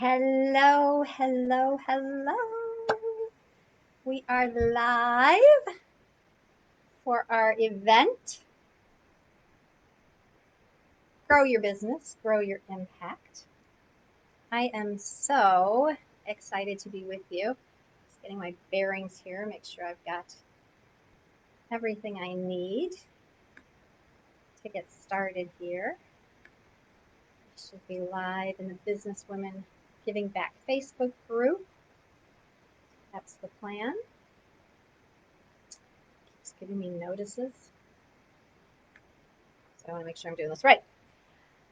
Hello, hello, hello. We are live for our event. Grow your business, grow your impact. I am so excited to be with you. Just getting my bearings here, make sure I've got everything I need to get started here. I should be live in the Businesswomen Giving Back Facebook group. That's the plan. Keeps giving me notices. So I want to make sure I'm doing this right.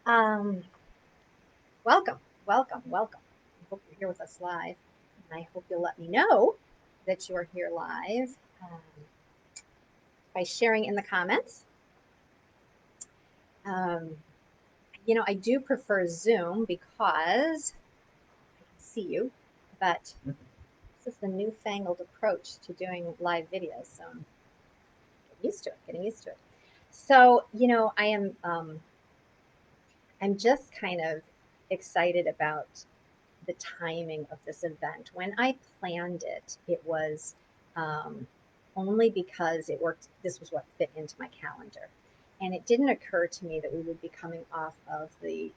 Welcome, welcome, welcome. I hope you're here with us live. And I hope you'll let me know that you are here live by sharing in the comments. I do prefer Zoom because I can see you, but this is the newfangled approach to doing live videos. So I'm getting used to it. So, I'm just kind of excited about the timing of this event. When I planned it, it was only because it worked. This was what fit into my calendar. And it didn't occur to me that we would be coming off of the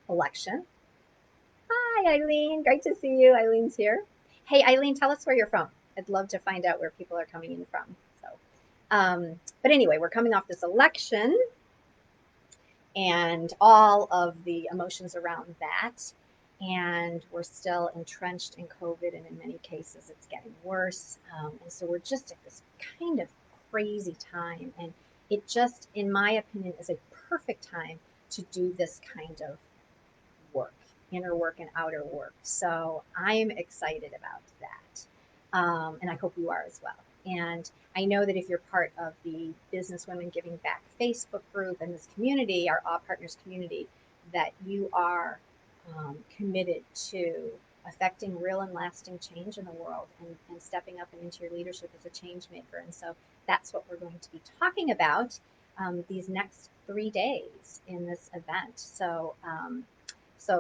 election. Hi, Eileen. Great to see you. Eileen's here. Hey, Eileen, tell us where you're from. I'd love to find out where people are coming in from. But anyway, we're coming off this election and all of the emotions around that. And we're still entrenched in COVID, and in many cases, it's getting worse. And so we're just at this kind of crazy time. And it just, in my opinion, is a perfect time to do this kind of work, inner work and outer work. So I'm excited about that. And I hope you are as well. And I know that if you're part of the Businesswomen Giving Back Facebook group and this community, our All Partners community, that you are committed to affecting real and lasting change in the world and stepping up and into your leadership as a change maker. And so that's what we're going to be talking about these next 3 days in this event. So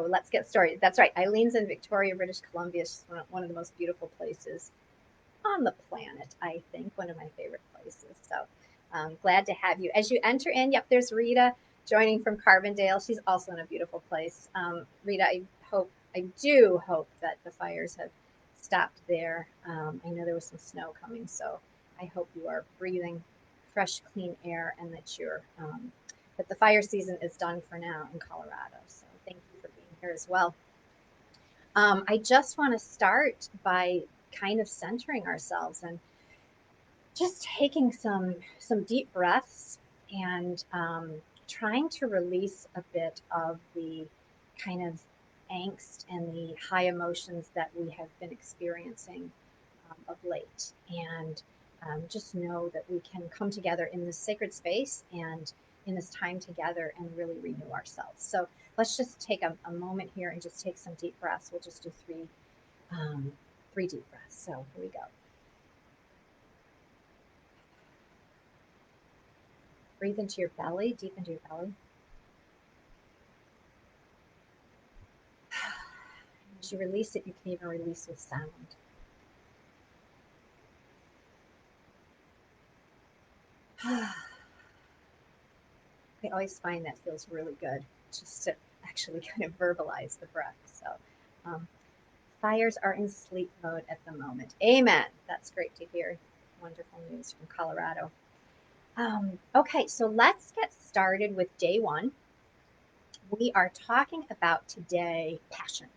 let's get started. That's right. Eileen's in Victoria, British Columbia. She's one of the most beautiful places on the planet, I think. One of my favorite places. So glad to have you. As you enter in, yep, there's Rita joining from Carbondale. She's also in a beautiful place. Rita, I do hope that the fires have stopped there. I know there was some snow coming, so I hope you are breathing fresh, clean air, and that the fire season is done for now in Colorado. So thank you for being here as well. I just want to start by kind of centering ourselves and just taking some deep breaths and trying to release a bit of the kind of angst and the high emotions that we have been experiencing of late. And just know that we can come together in this sacred space and in this time together and really renew ourselves. So let's just take a moment here and just take some deep breaths. We'll just do three deep breaths. So here we go. Breathe into your belly, deep into your belly. As you release it, you can even release with sound. I always find that feels really good, just to actually kind of verbalize the breath. So fires are in sleep mode at the moment. Amen. That's great to hear. Wonderful news from Colorado. Okay, so let's get started with day one. We are talking about today passion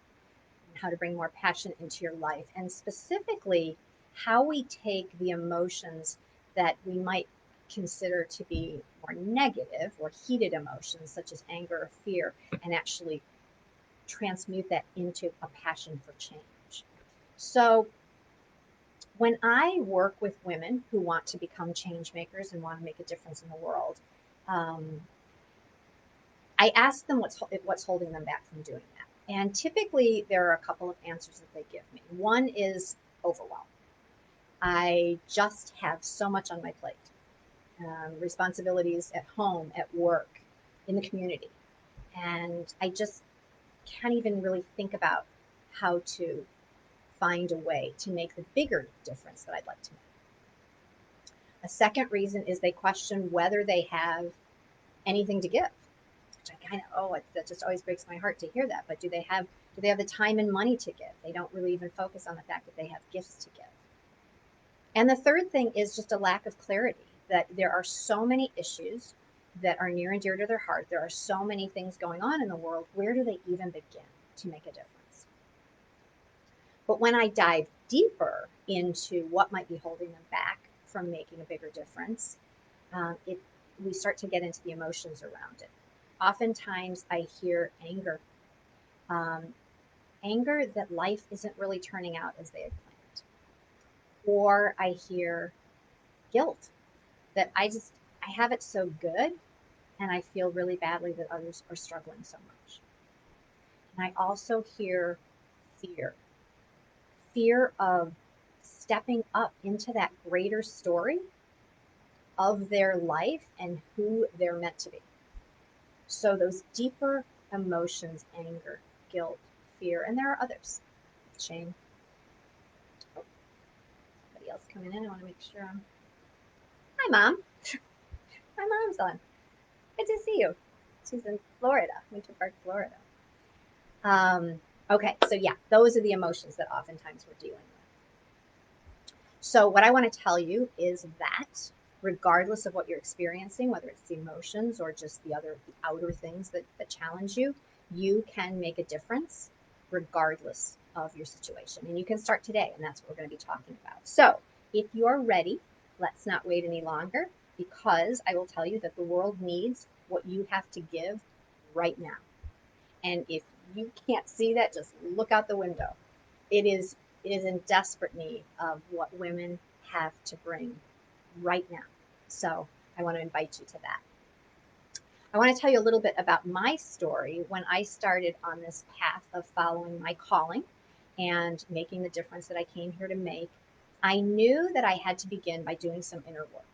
and how to bring more passion into your life, and specifically how we take the emotions that we might consider to be more negative or heated emotions, such as anger or fear, and actually transmute that into a passion for change. So when I work with women who want to become change makers and want to make a difference in the world, I ask them what's holding them back from doing that. And typically there are a couple of answers that they give me. One is overwhelm. I just have so much on my plate. Responsibilities at home, at work, in the community. And can't even really think about how to find a way to make the bigger difference that I'd like to make. A second reason is they question whether they have anything to give, which I kind of, that just always breaks my heart to hear that. But do they have the time and money to give? They don't really even focus on the fact that they have gifts to give. And the third thing is just a lack of clarity, that there are so many issues that are near and dear to their heart. There are so many things going on in the world. Where do they even begin to make a difference? But when I dive deeper into what might be holding them back from making a bigger difference, we start to get into the emotions around it. Oftentimes I hear anger, anger that life isn't really turning out as they had planned. Or I hear guilt that I have it so good and I feel really badly that others are struggling so much. And I also hear fear, fear of stepping up into that greater story of their life and who they're meant to be. So those deeper emotions, anger, guilt, fear, and there are others. Shame. Oh, somebody else coming in. I want to make sure I'm. Hi, Mom. My mom's on. Good to see you. She's in Florida, Winter Park, Florida. Okay, so yeah, those are the emotions that oftentimes we're dealing with. So what I want to tell you is that regardless of what you're experiencing, whether it's the emotions or just the outer things that challenge you, you can make a difference regardless of your situation. And you can start today, and that's what we're going to be talking about. So if you're ready, let's not wait any longer, because I will tell you that the world needs what you have to give right now. And if you can't see that, just look out the window. It is in desperate need of what women have to bring right now. So I want to invite you to that. I want to tell you a little bit about my story when I started on this path of following my calling and making the difference that I came here to make. I knew that I had to begin by doing some inner work,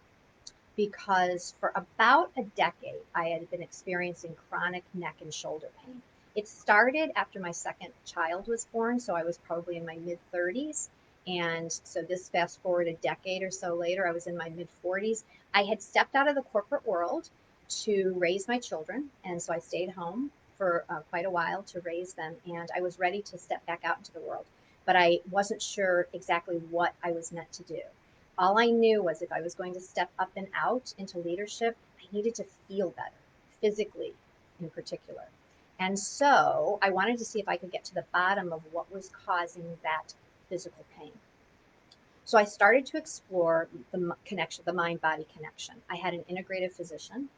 because for about a decade, I had been experiencing chronic neck and shoulder pain. It started after my second child was born, so I was probably in my mid-30s. And so this fast forward a decade or so later, I was in my mid-40s. I had stepped out of the corporate world to raise my children, and so I stayed home for quite a while to raise them, and I was ready to step back out into the world. But I wasn't sure exactly what I was meant to do. All I knew was if I was going to step up and out into leadership, I needed to feel better, physically in particular. And so I wanted to see if I could get to the bottom of what was causing that physical pain. So I started to explore the connection, the mind-body connection. I had an integrative physician,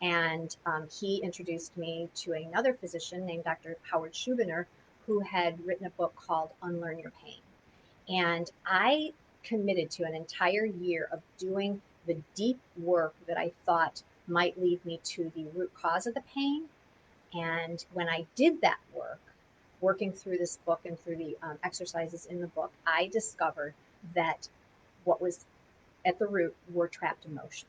and he introduced me to another physician named Dr. Howard Schubiner, who had written a book called Unlearn Your Pain. And I committed to an entire year of doing the deep work that I thought might lead me to the root cause of the pain. And when I did that work, working through this book and through the exercises in the book, I discovered that what was at the root were trapped emotions.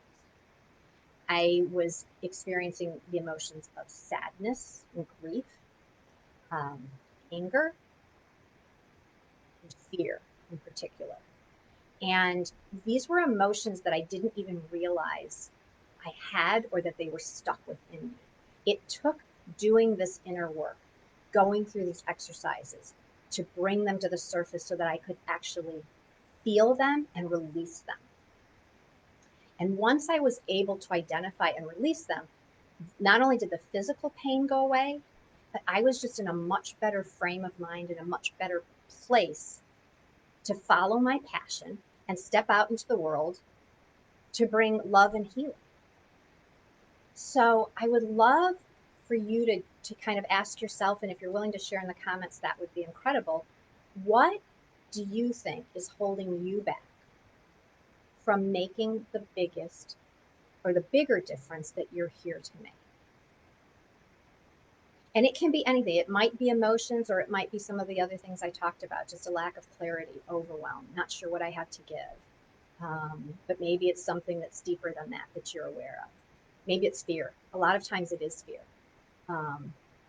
I was experiencing the emotions of sadness and grief, anger, and fear in particular. And these were emotions that I didn't even realize I had or that they were stuck within me. It took doing this inner work, going through these exercises to bring them to the surface so that I could actually feel them and release them. And once I was able to identify and release them, not only did the physical pain go away, but I was just in a much better frame of mind, in a much better place to follow my passion and step out into the world to bring love and healing. So I would love for you to kind of ask yourself, and if you're willing to share in the comments, that would be incredible. What do you think is holding you back from making the biggest or the bigger difference that you're here to make? And it can be anything. It might be emotions, or it might be some of the other things I talked about, just a lack of clarity, overwhelm, not sure what I have to give. But maybe it's something that's deeper than that you're aware of. Maybe it's fear. A lot of times it is fear.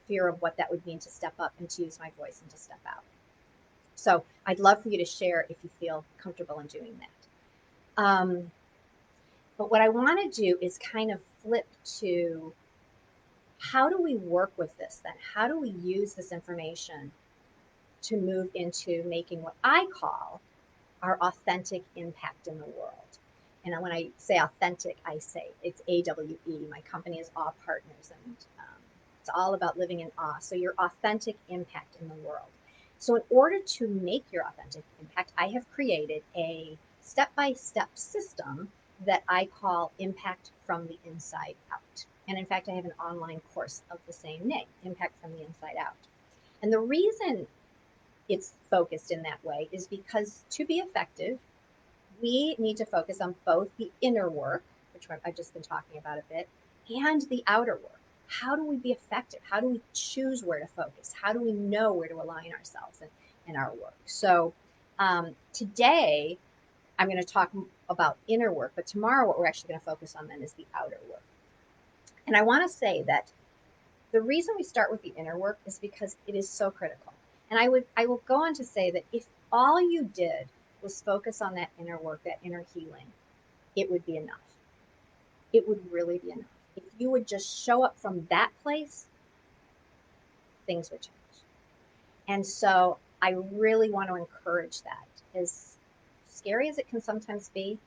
fear of what that would mean to step up and to use my voice and to step out. So I'd love for you to share if you feel comfortable in doing that. But what I want to do is kind of flip to, how do we work with this then? How do we use this information to move into making what I call our authentic impact in the world? And when I say authentic, I say it's AWE. My company is Awe Partners, and it's all about living in awe. So your authentic impact in the world. So in order to make your authentic impact, I have created a step-by-step system that I call Impact from the Inside Out. And in fact, I have an online course of the same name, Impact from the Inside Out. And the reason it's focused in that way is because to be effective, we need to focus on both the inner work, which I've just been talking about a bit, and the outer work. How do we be effective? How do we choose where to focus? How do we know where to align ourselves in our work? So today, I'm going to talk about inner work, but tomorrow what we're actually going to focus on then is the outer work. And I want to say that the reason we start with the inner work is because it is so critical. And I will go on to say that if all you did was focus on that inner work, that inner healing, it would be enough. It would really be enough. If you would just show up from that place, things would change. And so I really want to encourage that, as scary as it can sometimes be,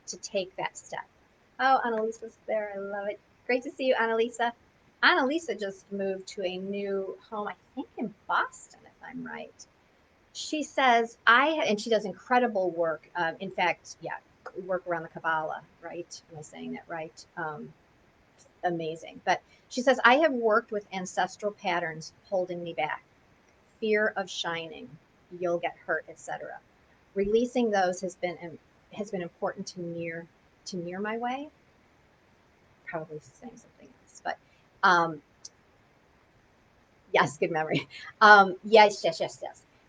to take that step. Oh, Annalisa's there. I love it. Great to see you, Annalisa. Annalisa just moved to a new home, I think in Boston, if I'm right. She says, and she does incredible work. In fact, yeah, work around the Kabbalah, right? Am I saying that right? Amazing. But she says, I have worked with ancestral patterns holding me back. Fear of shining, you'll get hurt, etc. Releasing those has been important to near my way. Probably saying something else, but yes, good memory. Yes.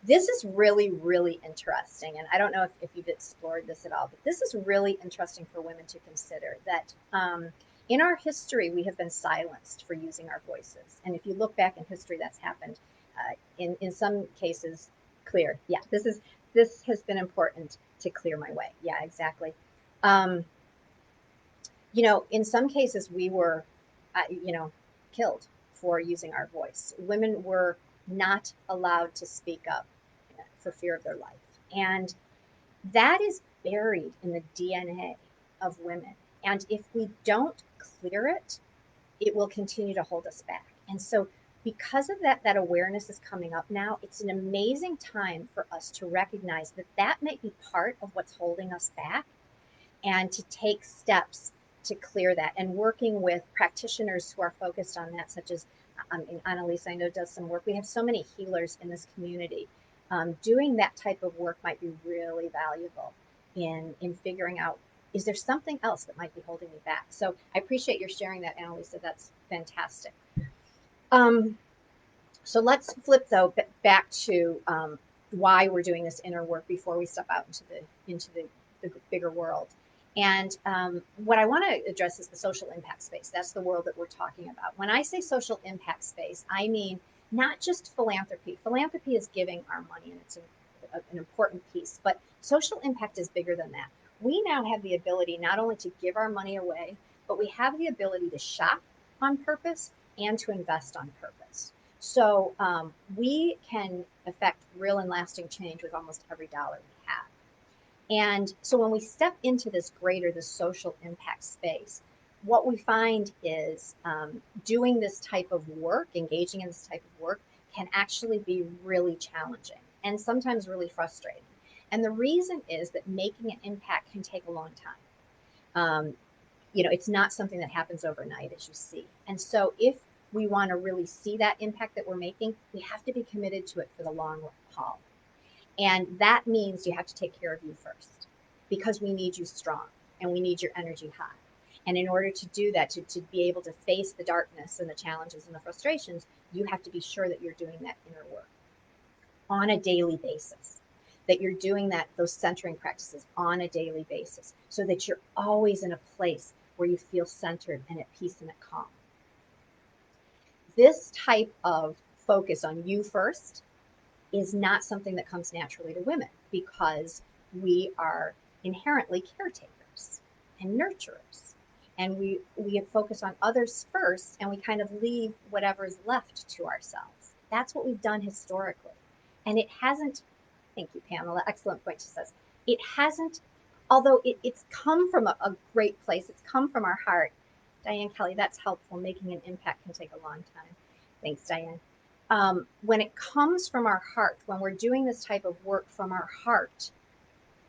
This is really, really interesting. And I don't know if you've explored this at all, but this is really interesting for women to consider, that in our history, we have been silenced for using our voices. And if you look back in history, that's happened in some cases. Clear. Yeah, this has been important to clear my way. Yeah, exactly. In some cases, we were, killed for using our voice. Women were not allowed to speak up for fear of their life. And that is buried in the DNA of women. And if we don't clear it, it will continue to hold us back. And so because of that awareness is coming up now, it's an amazing time for us to recognize that might be part of what's holding us back, and to take steps to clear that, and working with practitioners who are focused on that, such as Annalisa, I know, does some work. We have so many healers in this community. Doing that type of work might be really valuable in figuring out, is there something else that might be holding me back? So I appreciate your sharing that, Annalisa. That's fantastic. So let's flip though back to why we're doing this inner work before we step out into the bigger world. And what I want to address is the social impact space. That's the world that we're talking about. When I say social impact space, I mean not just philanthropy. Philanthropy is giving our money, and it's an important piece, but social impact is bigger than that. We now have the ability not only to give our money away, but we have the ability to shop on purpose and to invest on purpose. So we can affect real and lasting change with almost every dollar we have. And so when we step into this social impact space, what we find is doing this type of work, engaging in this type of work, can actually be really challenging and sometimes really frustrating. And the reason is that making an impact can take a long time. It's not something that happens overnight, as you see. And so if we want to really see that impact that we're making, we have to be committed to it for the long haul. And that means you have to take care of you first, because we need you strong and we need your energy high. And in order to do that, to be able to face the darkness and the challenges and the frustrations, you have to be sure that you're doing that inner work on a daily basis, that you're doing those centering practices on a daily basis, so that you're always in a place where you feel centered and at peace and at calm. This type of focus on you first is not something that comes naturally to women because we are inherently caretakers and nurturers. And we focus on others first and we kind of leave whatever's left to ourselves. That's what we've done historically. And it hasn't, thank you, Pamela, excellent point, she says. It hasn't, although it's come from a great place, it's come from our heart. Diane Kelly, that's helpful. Making an impact can take a long time. Thanks, Diane. When it comes from our heart, when we're doing this type of work from our heart,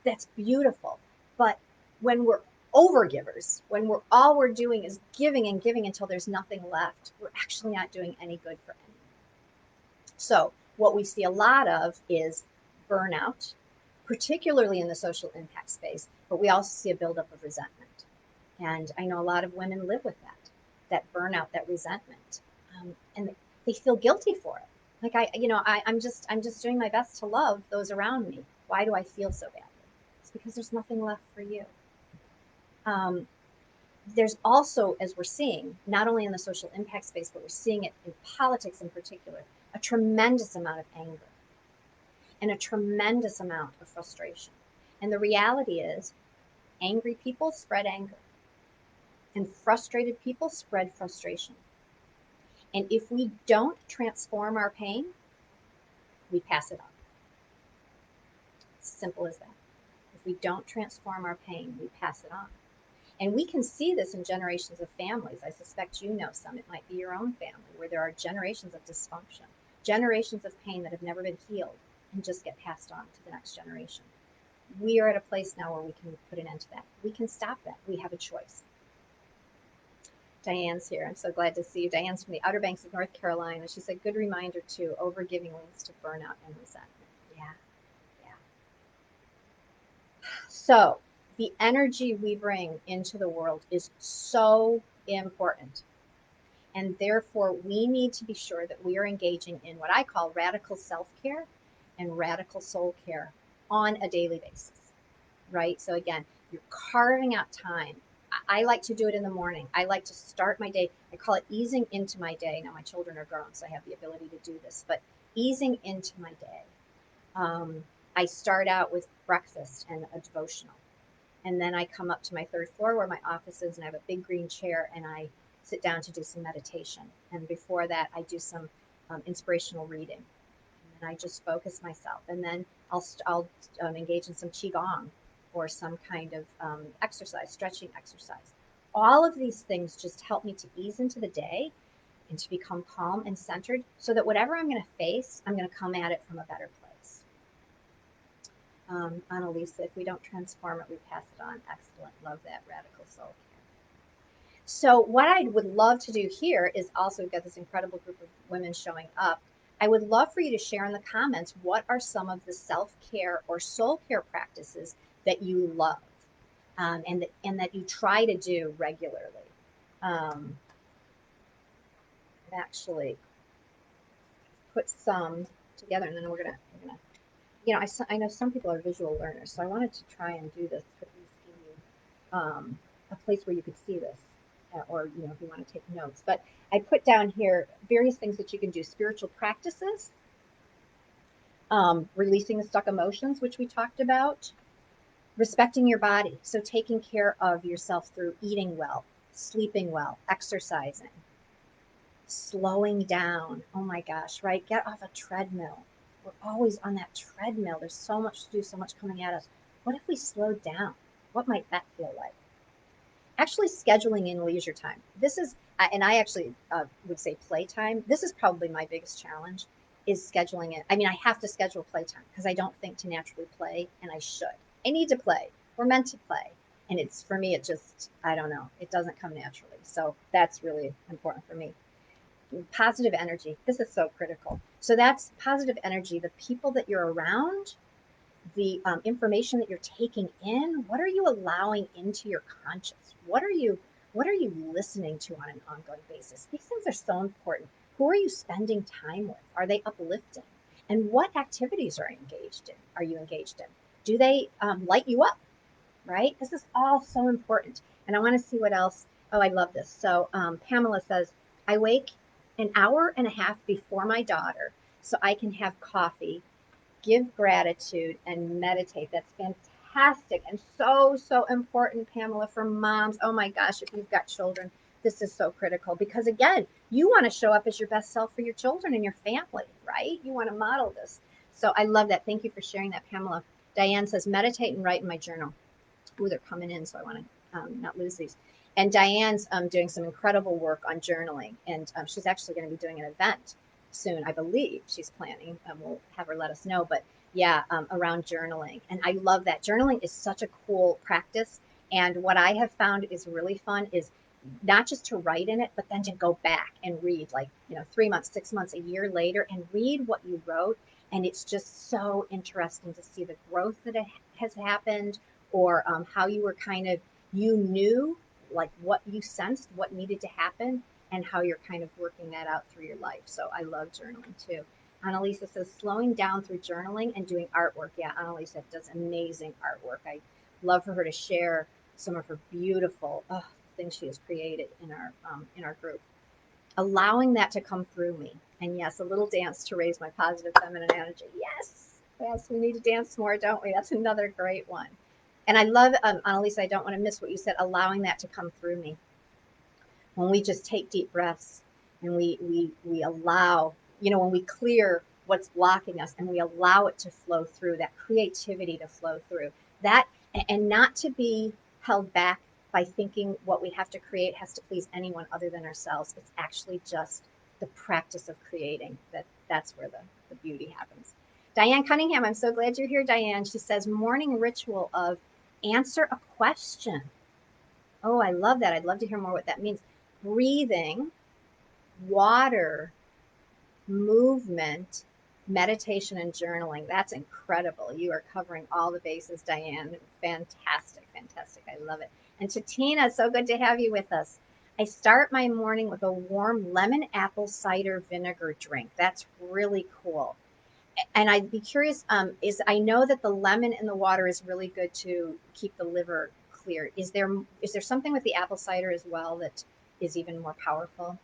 that's beautiful. But when we're overgivers, when all we're doing is giving and giving until there's nothing left, we're actually not doing any good for anyone. So what we see a lot of is burnout, particularly in the social impact space, but we also see a buildup of resentment. And I know a lot of women live with that burnout, that resentment, and they feel guilty for it. Like I'm just doing my best to love those around me. Why do I feel so badly? It's because there's nothing left for you. There's also, as we're seeing, not only in the social impact space, but we're seeing it in politics in particular, a tremendous amount of anger and a tremendous amount of frustration. And the reality is, angry people spread anger, and frustrated people spread frustration. And if we don't transform our pain, we pass it on. Simple as that. If we don't transform our pain, we pass it on. And we can see this in generations of families. I suspect you know some. It might be your own family where there are generations of dysfunction, generations of pain that have never been healed and just get passed on to the next generation. We are at a place now where we can put an end to that. We can stop that. We have a choice. Diane's here. I'm so glad to see you. Diane's from the Outer Banks of North Carolina. She said, good reminder too, overgiving leads to burnout and resentment. Yeah. So the energy we bring into the world is so important. And therefore, we need to be sure that we are engaging in what I call radical self-care and radical soul care on a daily basis, right? So again, you're carving out time. I like to do it in the morning. I like to start my day. I call it easing into my day. Now my children are grown, so I have the ability to do this, but easing into my day. I start out with breakfast and a devotional. And then I come up to my third floor where my office is, and I have a big green chair, and I sit down to do some meditation. And before that, I do some inspirational reading. And then I just focus myself. And then I'll engage in some qigong or some kind of exercise, stretching exercise. All of these things just help me to ease into the day and to become calm and centered so that whatever I'm going to face, I'm going to come at it from a better place. Annalisa, if we don't transform it, we pass it on. Excellent. Love that radical soul care. So what I would love to do here is also, we've got this incredible group of women showing up. I would love for you to share in the comments, what are some of the self-care or soul care practices that you love and that you try to do regularly? I've actually put some together, and then we're gonna I know some people are visual learners, so I wanted to try and do this to at least give you a place where you could see this, or if you want to take notes. But I put down here various things that you can do: spiritual practices, releasing the stuck emotions, which we talked about, respecting your body, so taking care of yourself through eating well, sleeping well, exercising, slowing down. Oh my gosh, right? Get off a treadmill. We're always on that treadmill. There's so much to do, so much coming at us. What if we slowed down? What might that feel like? Actually scheduling in leisure time. This is, and I actually would say playtime. This is probably my biggest challenge, is scheduling it. I mean, I have to schedule playtime because I don't think to naturally play, and I should. I need to play. We're meant to play. And it's, for me, it just, I don't know, it doesn't come naturally. So that's really important for me. Positive energy. This is so critical. So that's positive energy. The people that you're around, the information that you're taking in. What are you allowing into your conscious? What are you listening to on an ongoing basis? These things are so important. Who are you spending time with? Are they uplifting? And what activities are you engaged in? Do they light you up? Right? This is all so important. And I want to see what else. Oh, I love this. So Pamela says, I wake an hour and a half before my daughter so I can have coffee, give gratitude, and meditate. That's fantastic and so, so important, Pamela, for moms. Oh my gosh, if you've got children, this is so critical because, again, you want to show up as your best self for your children and your family, right? You want to model this. So I love that. Thank you for sharing that, Pamela. Diane says, meditate and write in my journal. Ooh, they're coming in, so I want to not lose these. And Diane's doing some incredible work on journaling, and she's actually going to be doing an event soon, I believe she's planning. We'll have her let us know, but yeah, around journaling. And I love that. Journaling is such a cool practice. And what I have found is really fun is not just to write in it, but then to go back and read, like, 3 months, 6 months, a year later, and read what you wrote. And it's just so interesting to see the growth that has happened, or how you were kind of, you knew like what you sensed, what needed to happen, and how you're kind of working that out through your life. So I love journaling too. Annalisa says slowing down through journaling and doing artwork. Yeah, Annalisa does amazing artwork. I love for her to share some of her beautiful things she has created in our group. Allowing that to come through me, and yes, a little dance to raise my positive feminine energy. Yes, yes, we need to dance more, don't we? That's another great one. And I love, Annalisa, I don't want to miss what you said, allowing that to come through me. When we just take deep breaths and we allow, when we clear what's blocking us and we allow it to flow through, that creativity to flow through, that, and not to be held back by thinking what we have to create has to please anyone other than ourselves. It's actually just the practice of creating that's where the beauty happens. Diane Cunningham, I'm so glad you're here, Diane. She says, morning ritual of answer a question. Oh, I love that. I'd love to hear more what that means. Breathing, water, movement, meditation, and journaling. That's incredible. You are covering all the bases, Diane. Fantastic, fantastic. I love it. And Tatina, so good to have you with us. I start my morning with a warm lemon apple cider vinegar drink. That's really cool. And I'd be curious, is I know that the lemon in the water is really good to keep the liver clear. Is there something with the apple cider as well that is even more powerful?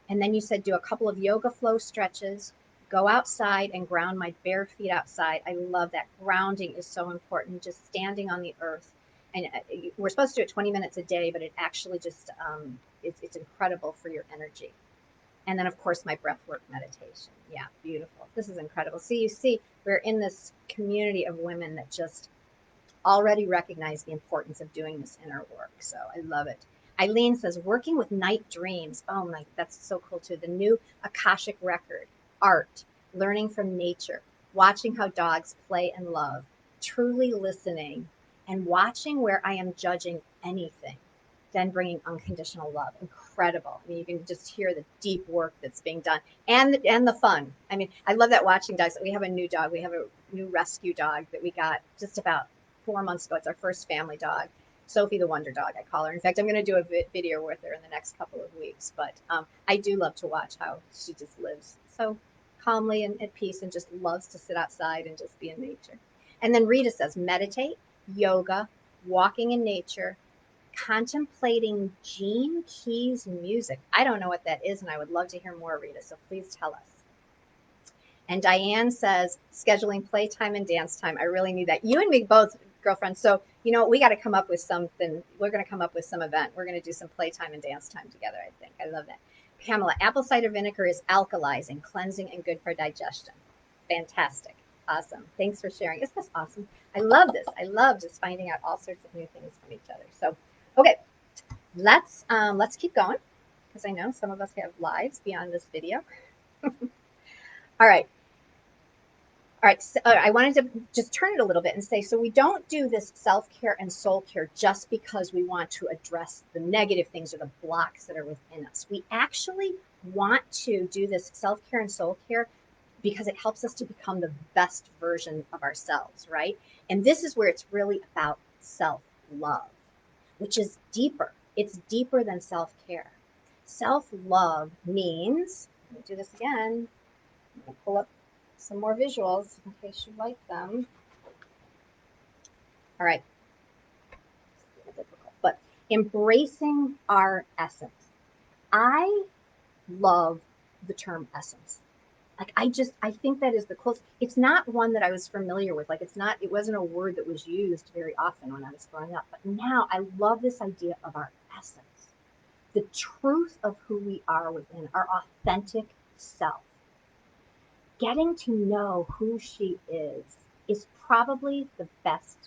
And then you said do a couple of yoga flow stretches, go outside and ground my bare feet outside. I love that. Grounding is so important, just standing on the earth. And we're supposed to do it 20 minutes a day, but it actually just, it's incredible for your energy. And then, of course, my breath work meditation. Yeah, beautiful. This is incredible. So you see, we're in this community of women that just already recognize the importance of doing this inner work. So I love it. Eileen says, working with night dreams. Oh my, that's so cool too. The new Akashic record, art, learning from nature, watching how dogs play and love, truly listening, and watching where I am judging anything, then bringing unconditional love. Incredible. I mean, you can just hear the deep work that's being done, and the fun. I mean, I love that watching dogs. We have a new dog. We have a new rescue dog that we got just about 4 months ago. It's our first family dog. Sophie the Wonder Dog, I call her. In fact, I'm going to do a video with her in the next couple of weeks. But I do love to watch how she just lives so calmly and at peace and just loves to sit outside and just be in nature. And then Rita says, meditate, yoga, walking in nature, contemplating Gene Keys music. I don't know what that is, and I would love to hear more, Rita, so please tell us. And Diane says, scheduling playtime and dance time. I really need that. You and me both, girlfriends. So, we got to come up with something. We're going to come up with some event. We're going to do some playtime and dance time together, I think. I love that. Pamela, apple cider vinegar is alkalizing, cleansing, and good for digestion. Fantastic. Awesome. Thanks for sharing. Isn't this awesome? I love this. I love just finding out all sorts of new things from each other. So, okay, let's keep going because I know some of us have lives beyond this video. All right. All right, so I wanted to just turn it a little bit and say, so we don't do this self-care and soul care just because we want to address the negative things or the blocks that are within us. We actually want to do this self-care and soul care because it helps us to become the best version of ourselves, right? And this is where it's really about self-love, which is deeper. It's deeper than self-care. Self-love means, let me do this again. I'm going to pull up some more visuals in case you like them. All right. Difficult, but embracing our essence. I love the term essence. Like I think that is the closest. It's not one that I was familiar with. Like it wasn't a word that was used very often when I was growing up. But now I love this idea of our essence, the truth of who we are within, our authentic self. Getting to know who she is probably the best,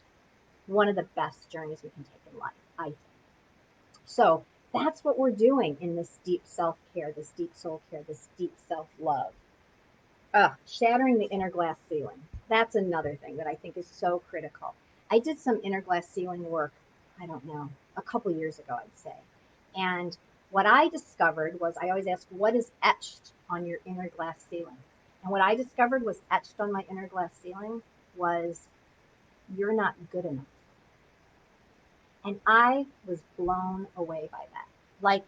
one of the best journeys we can take in life, I think. So that's what we're doing in this deep self care, this deep soul care, this deep self love. Shattering the inner glass ceiling. That's another thing that I think is so critical. I did some inner glass ceiling work, I don't know, a couple years ago, I'd say. And what I discovered was I always ask, what is etched on your inner glass ceiling? And what I discovered was etched on my inner glass ceiling was, you're not good enough. And I was blown away by that. Like,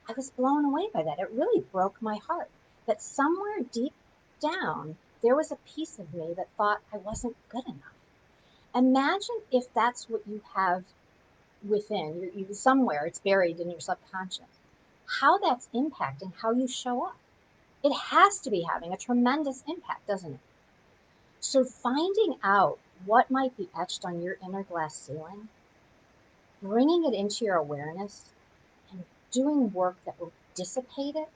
I was blown away by that. It really broke my heart that somewhere deep down, there was a piece of me that thought I wasn't good enough. Imagine if that's what you have within you somewhere, it's buried in your subconscious, how that's impacting how you show up. It has to be having a tremendous impact, doesn't it? So finding out what might be etched on your inner glass ceiling, bringing it into your awareness, and doing work that will dissipate it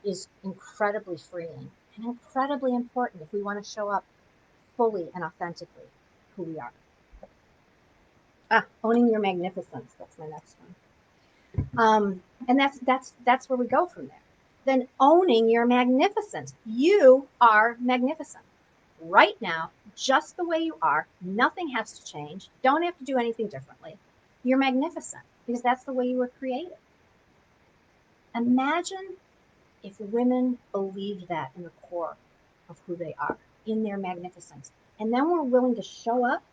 is incredibly freeing and incredibly important if we want to show up fully and authentically who we are. Owning your magnificence. That's my next one. And that's where we go from there. Then owning your magnificence. You are magnificent right now, just the way you are. Nothing has to change. Don't have to do anything differently. You're magnificent because that's the way you were created. Imagine if women believed that in the core of who they are, in their magnificence, and then were willing to show up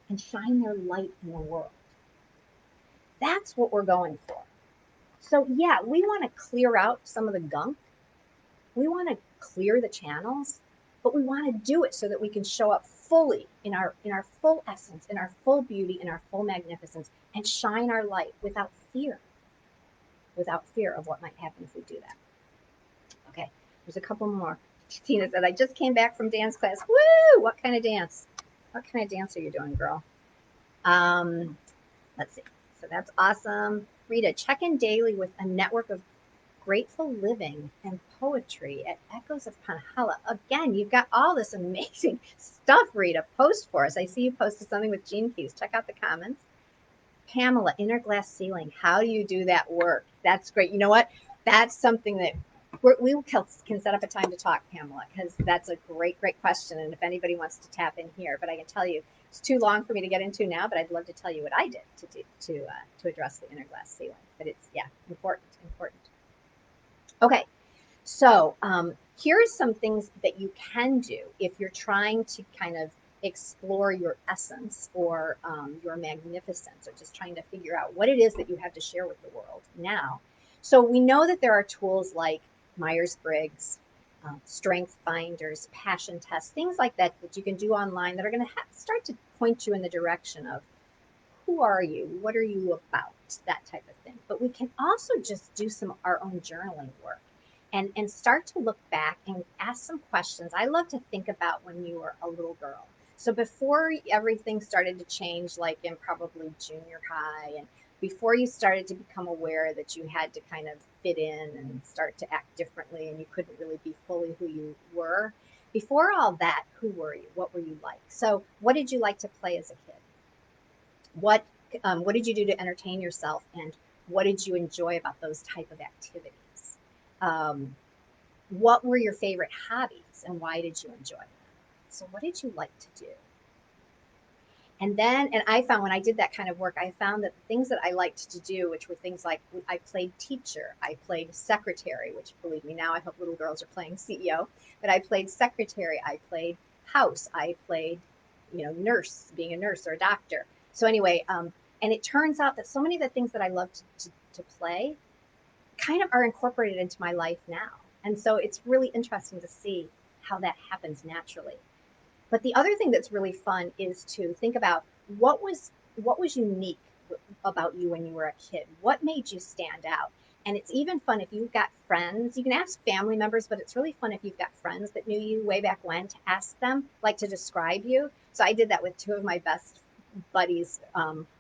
and shine their light in the world. That's what we're going for. So, yeah, we want to clear out some of the gunk. We want to clear the channels, but we want to do it so that we can show up fully in our full essence, in our full beauty, in our full magnificence, and shine our light without fear of what might happen if we do that. Okay, there's a couple more. Tina said, I just came back from dance class. Woo! What kind of dance? What kind of dance are you doing, girl? Let's see. So that's awesome. Rita, check in daily with a network of grateful living and poetry at Echoes of Panhala. Again, you've got all this amazing stuff, Rita. Post for us. I see you posted something with Gene Keys. Check out the comments. Pamela, inner glass ceiling. How do you do that work? That's great. You know what? That's something that we can set up a time to talk, Pamela, because that's a great, great question. And if anybody wants to tap in here, but I can tell you it's too long for me to get into now. But I'd love to tell you what I did to address the inner glass ceiling. But it's important. Okay, so here's some things that you can do if you're trying to kind of explore your essence or your magnificence, or just trying to figure out what it is that you have to share with the world now. So we know that there are tools like Myers-Briggs, Strength Finders, Passion Tests, things like that you can do online that are going to start to point you in the direction of who are you, what are you about, that type of thing. But we can also just do our own journaling work and start to look back and ask some questions. I love to think about when you were a little girl. So before everything started to change, like in probably junior high, and before you started to become aware that you had to kind of fit in and start to act differently and you couldn't really be fully who you were, before all that, who were you? What were you like? So what did you like to play as a kid? What did you do to entertain yourself, and what did you enjoy about those type of activities? What were your favorite hobbies, and why did you enjoy them? So what did you like to do? And I found when I did that kind of work, I found that the things that I liked to do, which were things like I played teacher, I played secretary, which, believe me, now I hope little girls are playing CEO, but I played secretary, I played house, I played, nurse, being a nurse or a doctor. So anyway, and it turns out that so many of the things that I love to play kind of are incorporated into my life now. And so it's really interesting to see how that happens naturally. But the other thing that's really fun is to think about what was unique about you when you were a kid. What made you stand out? And it's even fun if you've got friends. You can ask family members, but it's really fun if you've got friends that knew you way back when to ask them, like to describe you. So I did that with two of my best buddies.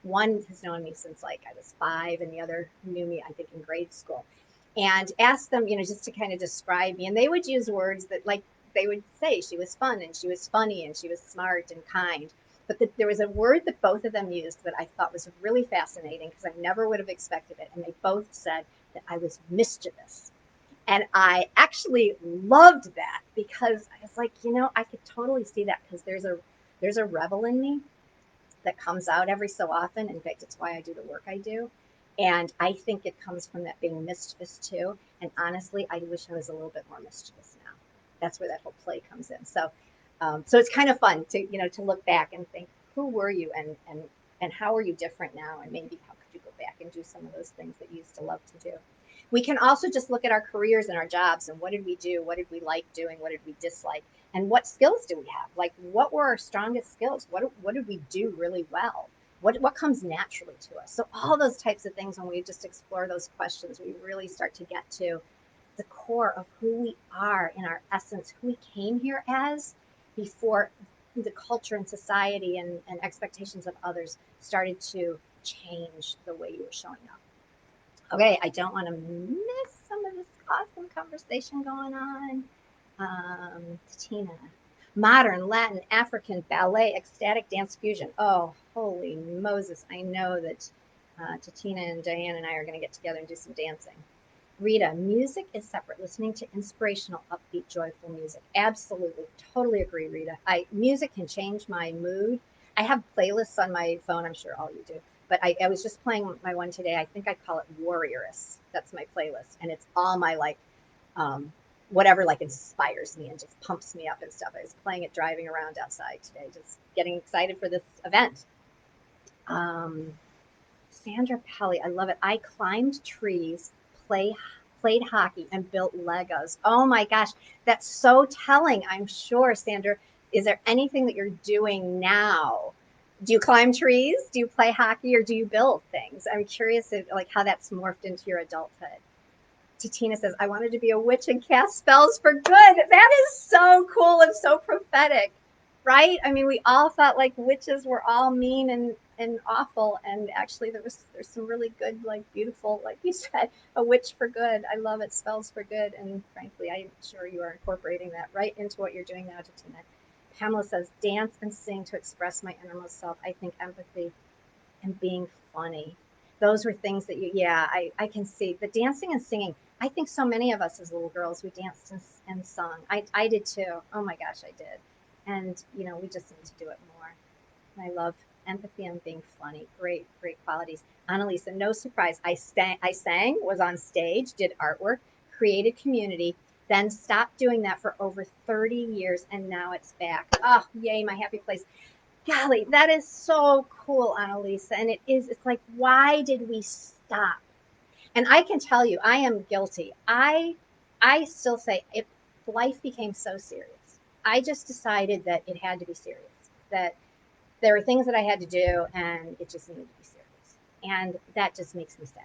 One has known me since like I was 5, and the other knew me, I think, in grade school. And asked them, just to kind of describe me. And they would use words that, like, they would say she was fun and she was funny and she was smart and kind. But there was a word that both of them used that I thought was really fascinating because I never would have expected it. And they both said that I was mischievous. And I actually loved that because I was like, I could totally see that because there's a rebel in me that comes out every so often. In fact, it's why I do the work I do. And I think it comes from that being mischievous too. And honestly, I wish I was a little bit more mischievous now. That's where that whole play comes in. So it's kind of fun to to look back and think, who were you, and how are you different now, and maybe how could you go back and do some of those things that you used to love to do. We can also just look at our careers and our jobs and what did we do, what did we like doing, what did we dislike, and what skills do we have? Like, what were our strongest skills? What did we do really well? What comes naturally to us? So all those types of things, when we just explore those questions, we really start to get to the core of who we are in our essence, who we came here as before the culture and society and expectations of others started to change the way you were showing up. Okay, I don't want to miss some of this awesome conversation going on. Tina, modern, Latin, African, ballet, ecstatic dance fusion. Oh, holy Moses. I know that Tatina and Diane and I are going to get together and do some dancing. Rita, music is separate. Listening to inspirational, upbeat, joyful music. Absolutely. Totally agree, Rita. Music can change my mood. I have playlists on my phone. I'm sure all you do. But I was just playing my one today. I think I call it Warrioress. That's my playlist. And it's all my whatever like inspires me and just pumps me up and stuff. I was playing it driving around outside today, just getting excited for this event. Um, Sandra Pelly, I love it. I climbed trees, played hockey, and built Legos. Oh my gosh, that's so telling. I'm sure, Sandra. Is there anything that you're doing now? Do you climb trees? Do you play hockey, or do you build things? I'm curious if, like, how that's morphed into your adulthood. Titina says, I wanted to be a witch and cast spells for good. That is so cool and so prophetic, right? I mean, we all thought like witches were all mean and awful. And actually there's some really good, like beautiful, like you said, a witch for good. I love it. Spells for good. And frankly, I'm sure you are incorporating that right into what you're doing now, Titina. Pamela says, dance and sing to express my innermost self. I think empathy and being funny. Those were things that I can see. The dancing and singing. I think so many of us as little girls, we danced and sung. I did too. Oh my gosh, I did. And, we just need to do it more. And I love empathy and being funny. Great, great qualities. Annalisa, no surprise. I sang, was on stage, did artwork, created community, then stopped doing that for over 30 years, and now it's back. Oh, yay, my happy place. Golly, that is so cool, Annalisa. And it's like, why did we stop? And I can tell you, I am guilty. I still say if life became so serious, I just decided that it had to be serious. That there were things that I had to do and it just needed to be serious. And that just makes me sad.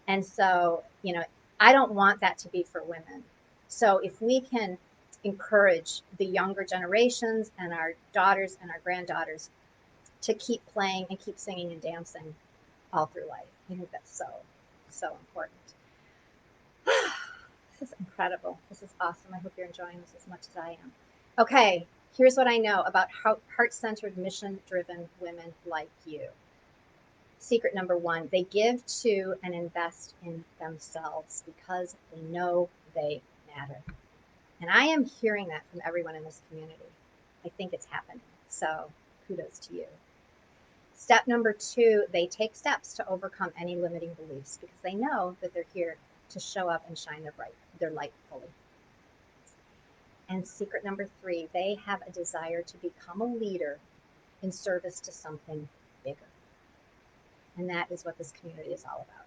And so, I don't want that to be for women. So if we can encourage the younger generations and our daughters and our granddaughters to keep playing and keep singing and dancing all through life. I think that's so, so important. This is incredible. This is awesome. I hope you're enjoying this as much as I am. Okay, here's what I know about heart-centered, mission-driven women like you. Secret number one, they give to and invest in themselves because they know they matter. And I am hearing that from everyone in this community. I think it's happening. So kudos to you. Step number two, they take steps to overcome any limiting beliefs because they know that they're here to show up and shine their light fully. And secret number three, they have a desire to become a leader in service to something bigger. And that is what this community is all about.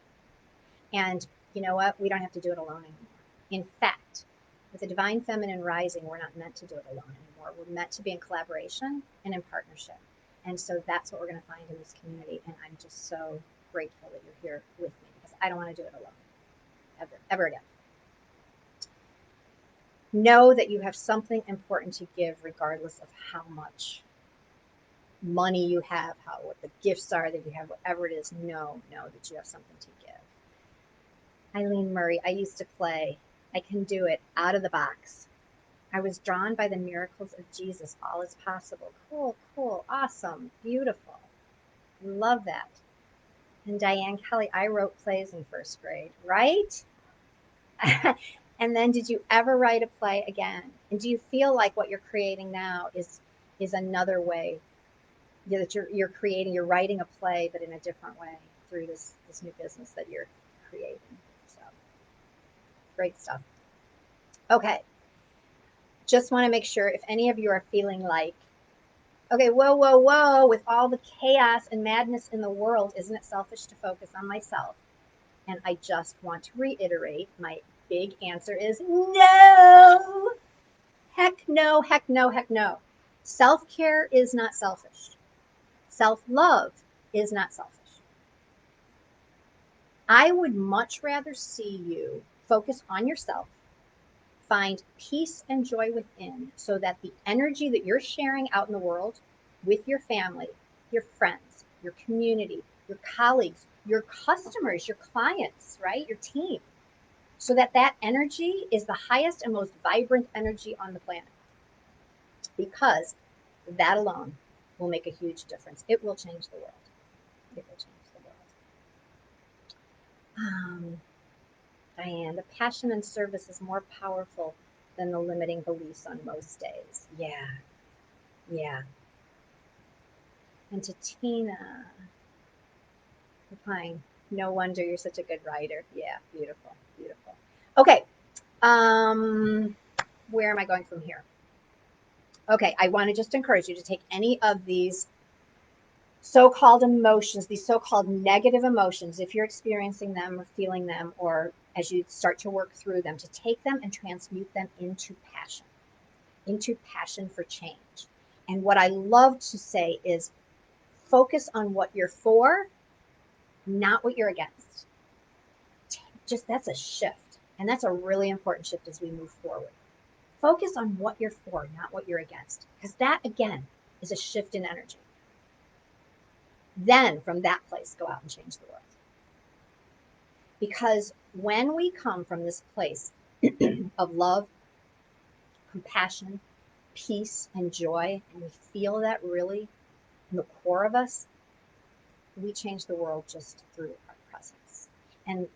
And you know what? We don't have to do it alone anymore. In fact, with the Divine Feminine Rising, we're not meant to do it alone anymore. We're meant to be in collaboration and in partnership. And so that's what we're going to find in this community. And I'm just so grateful that you're here with me because I don't want to do it alone. ever again. Know that you have something important to give, regardless of how much money you have, what the gifts are that you have, whatever it is. Know that you have something to give. Eileen Murray, I used to play. I can do it out of the box. I was drawn by the miracles of Jesus. All is possible. Cool, awesome, beautiful. Love that. And Diane Kelly, I wrote plays in first grade, right? And then did you ever write a play again? And do you feel like what you're creating now is another way that you're creating, you're writing a play, but in a different way through this new business that you're creating? So great stuff. Okay. Just want to make sure if any of you are feeling like, okay, whoa, with all the chaos and madness in the world, isn't it selfish to focus on myself? And I just want to reiterate, my big answer is no. Heck no, heck no, heck no. Self-care is not selfish. Self-love is not selfish. I would much rather see you focus on yourself, find peace and joy within, so that the energy that you're sharing out in the world with your family, your friends, your community, your colleagues, your customers, your clients, right? Your team, so that energy is the highest and most vibrant energy on the planet. Because that alone will make a huge difference. It will change the world. It will change the world. Diane, the passion and service is more powerful than the limiting beliefs on most days. Yeah. And to Tina, replying, no wonder you're such a good writer. Yeah, beautiful. Okay, where am I going from here? Okay, I want to just encourage you to take any of these so-called emotions, these so-called negative emotions, if you're experiencing them or feeling them, or as you start to work through them, to take them and transmute them into passion for change. And what I love to say is focus on what you're for, not what you're against. Just that's a shift. And that's a really important shift as we move forward. Focus on what you're for, not what you're against. Because that, again, is a shift in energy. Then from that place, go out and change the world. Because when we come from this place of love, compassion, peace, and joy, and we feel that really in the core of us, we change the world just through our presence. And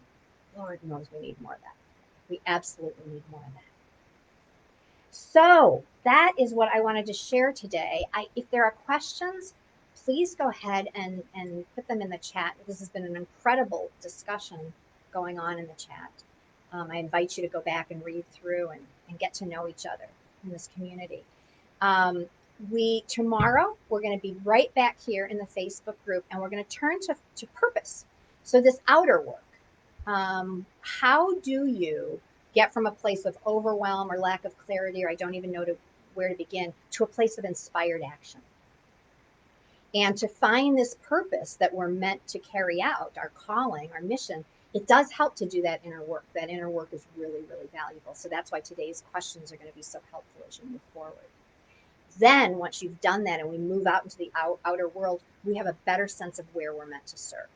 Lord knows we need more of that. We absolutely need more of that. So that is what I wanted to share today. If there are questions, please go ahead and put them in the chat. This has been an incredible discussion going on in the chat. I invite you to go back and read through and get to know each other in this community. Tomorrow, we're going to be right back here in the Facebook group, and we're going to turn to purpose. So this outer work, how do you get from a place of overwhelm or lack of clarity, or I don't even know where to begin, to a place of inspired action? And to find this purpose that we're meant to carry out, our calling, our mission, it does help to do that inner work. That inner work is really, really valuable. So that's why today's questions are going to be so helpful as you move forward. Then once you've done that and we move out into the outer world, we have a better sense of where we're meant to serve.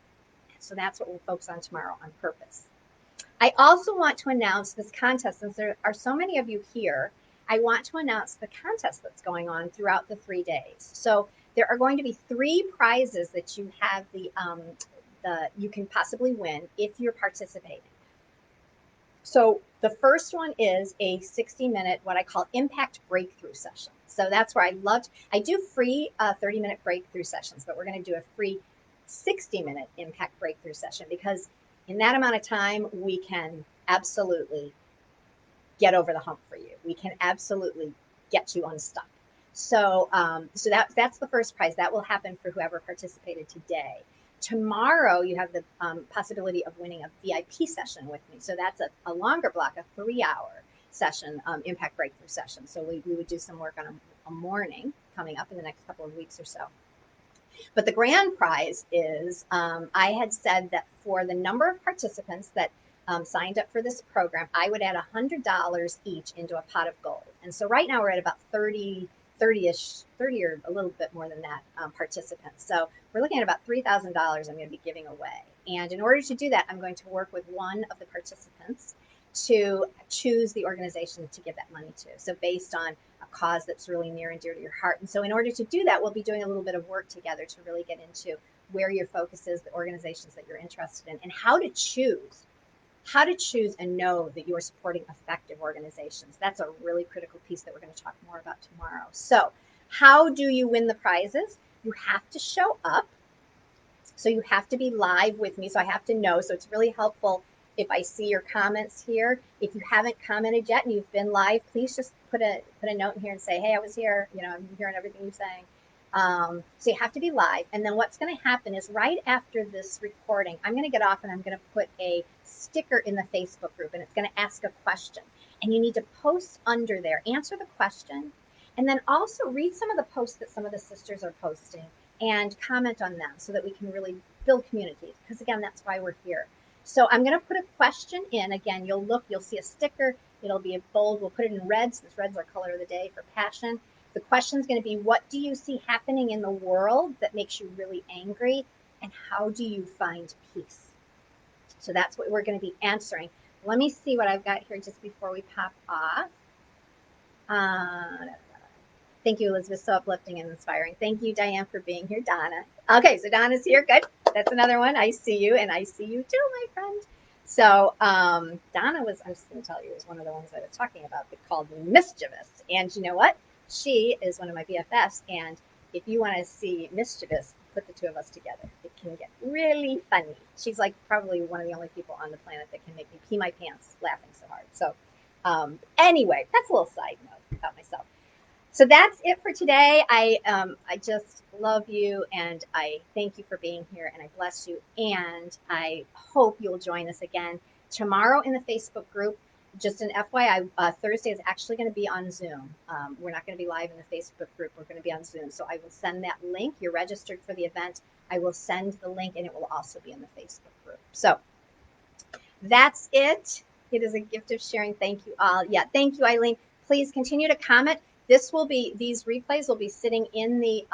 So that's what we'll focus on tomorrow, on purpose. I also want to announce this contest. Since there are so many of you here, I want to announce the contest that's going on throughout the 3 days. So there are going to be 3 prizes that you have you can possibly win if you're participating. So the first one is a 60-minute, what I call impact breakthrough session. So that's where I do free 30-minute breakthrough sessions, but we're going to do a free 60-minute impact breakthrough session, because in that amount of time, we can absolutely get over the hump for you. We can absolutely get you unstuck. So that's the first prize. That will happen for whoever participated today. Tomorrow, you have the possibility of winning a VIP session with me. So that's a longer block, a 3-hour session, impact breakthrough session. So we would do some work on a morning coming up in the next couple of weeks or so. But the grand prize is, I had said that for the number of participants that signed up for this program, I would add $100 each into a pot of gold. And so right now we're at about 30-ish, 30 or a little bit more than that participants. So we're looking at about $3,000 I'm going to be giving away. And in order to do that, I'm going to work with one of the participants to choose the organization to give that money to. So based on a cause that's really near and dear to your heart. And so in order to do that, we'll be doing a little bit of work together to really get into where your focus is, the organizations that you're interested in, and how to choose and know that you're supporting effective organizations. That's a really critical piece that we're going to talk more about tomorrow. So how do you win the prizes? You have to show up. So you have to be live with me. So I have to know. So it's really helpful if I see your comments here. If you haven't commented yet and you've been live, please just put a note in here and say, hey, I was here. I'm hearing everything you're saying. So you have to be live. And then what's going to happen is right after this recording, I'm going to get off and I'm going to put a sticker in the Facebook group, and it's going to ask a question. And you need to post under there, answer the question, and then also read some of the posts that some of the sisters are posting and comment on them so that we can really build community. Because again, that's why we're here. So I'm going to put a question in. Again, you'll see a sticker. It'll be a bold. We'll put it in red, since red's our color of the day for passion. The question is going to be, what do you see happening in the world that makes you really angry? And how do you find peace? So that's what we're going to be answering. Let me see what I've got here just before we pop off. Thank you, Elizabeth. So uplifting and inspiring. Thank you, Diane, for being here. Donna. Okay, so Donna's here. Good. That's another one. I see you, and I see you too, my friend. So Donna was, I'm just going to tell you, was one of the ones I was talking about that called me mischievous. And you know what? She is one of my BFFs. And if you want to see mischievous, put the two of us together. It can get really funny. She's like probably one of the only people on the planet that can make me pee my pants laughing so hard. So anyway, that's a little side note about myself. So that's it for today. I just love you, and I thank you for being here, and I bless you, and I hope you'll join us again tomorrow in the Facebook group. Just an FYI, Thursday is actually going to be on Zoom. We're not going to be live in the Facebook group. We're going to be on Zoom. So I will send that link. You're registered for the event. I will send the link, and it will also be in the Facebook group. So that's it. It is a gift of sharing. Thank you all. Yeah, thank you, Eileen. Please continue to comment. These replays will be sitting in the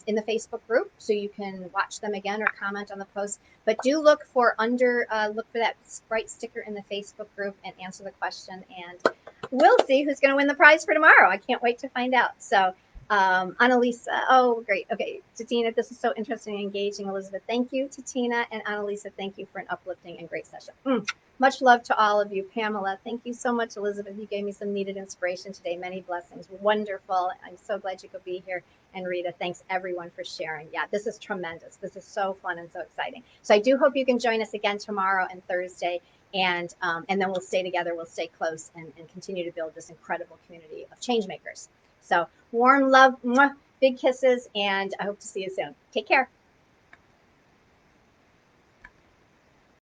Facebook group, so you can watch them again or comment on the post. But do look for that bright sticker in the Facebook group and answer the question, and we'll see who's going to win the prize for tomorrow. I can't wait to find out. So Annalisa, oh great, okay. Tatina, this is so interesting and engaging. Elizabeth, thank you. Tatina and Annalisa, thank you for an uplifting and great session. Much love to all of you. Pamela, thank you so much. Elizabeth, you gave me some needed inspiration today. Many blessings. Wonderful. I'm so glad you could be here. And Rita, thanks everyone for sharing. Yeah, this is tremendous. This is so fun and so exciting. So I do hope you can join us again tomorrow and Thursday. And then we'll stay together, we'll stay close, and continue to build this incredible community of change makers. So warm love, big kisses, and I hope to see you soon. Take care.